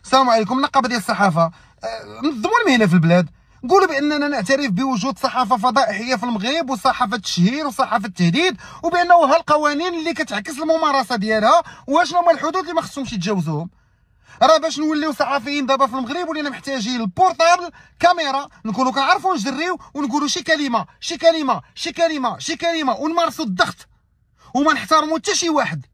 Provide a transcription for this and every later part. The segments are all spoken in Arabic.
السلام عليكم. النقابه ديال الصحافه نظموا المهنه في البلاد، قولوا باننا نعترف بوجود صحافه فضائحيه في المغرب وصحافه التشهير وصحافه التهديد، وبانه ها القوانين اللي كتعكس الممارسه ديالها، واشنو هما الحدود اللي ما خصهمش يتجاوزوهم. راه باش نوليو صحفيين دابا في المغرب ولينا محتاجين البورطابل كاميرا، نكونوا كنعرفوا نجريو ونقولوا شي كلمه شي كلمه شي كلمه شي كلمه، ونمارسوا الضغط وما نحترموا حتى شي واحد.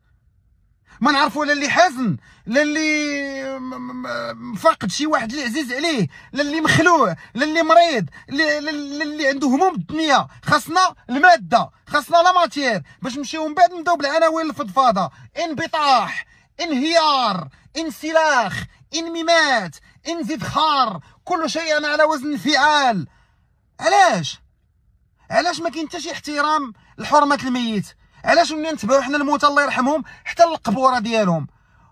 ما نعرفوا لا اللي حزن، لا اللي فاقد شي واحد اللي عزيز عليه، لا اللي مخلوع، لا اللي مريض، لا اللي عنده هموم الدنيا. خاصنا الماده، خاصنا لا ماتير باش نمشيو من بعد نبداو بالعناوين الفضفاضه. انبطاح، انهيار، انسلاخ، انممات، انزدخار، كل شيء على وزن انفعال. علاش ما كاين حتى شي احترام لحرمه الميت؟ علاش ولينا نتبعوا حنا الموتى الله يرحمهم حتى للقبوره ديالهم؟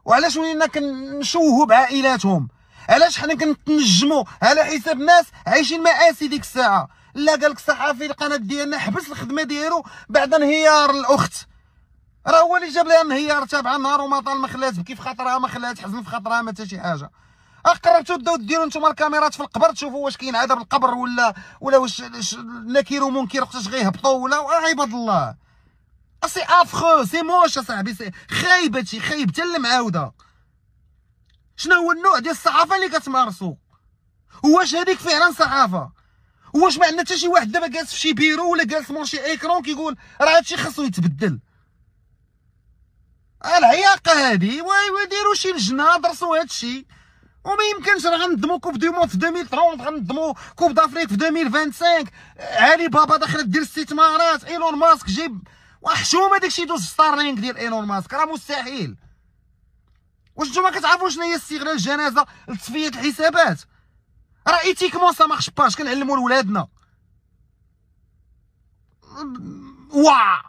وعلاش ولينا كنشوهوا بعائلاتهم؟ علاش حنا كنتنجموا على حساب ناس عايشين مآسي ديك الساعه؟ لا قالك الصحفي القناه ديالنا حبس الخدمه ديالو بعد انهيار الاخت، راه هو اللي جاب لها انهيار تابعه نهار وما طال، ما خلات تبكي في خاطرها، ما خلات تحزن في خاطرها، ما حتى شي حاجه. قررتوا تبداو ديروا نتوما الكاميرات في القبر تشوفوا واش كاين عذاب القبر ولا واش نكير ومنكر وقتاش غيهبطوا ولا عباد الله. سي افخو، سي موش اصاحبي، سي خايب، هادشي خايب حتى المعاوده. شنو هو النوع ديال الصحافه اللي كتمارسوا؟ واش هذيك فعلا صحافه؟ واش ما عندنا حتى شي واحد دابا جالس في شي بيرو ولا جالس مور شي ايكرون كيقول راه هادشي خاصو يتبدل؟ العياقه هادي ويديروا شي لجنه درسوا هادشي. وما يمكنش راه غنظموا كوب دو موند في 2030، غنظموا كوب دافريك في 2025، علي بابا داخله دير استثمارات، ايلون ماسك جيب وحشومه داكشي يدوز في ستارلينك ديال ايلون ماسك، راه مستحيل. واش نتوما كتعرفوا شنو هي استغلال الجنازه لتصفيه الحسابات؟ راه ايتيكمون سا مارش باش كنعلموا لولادنا. واه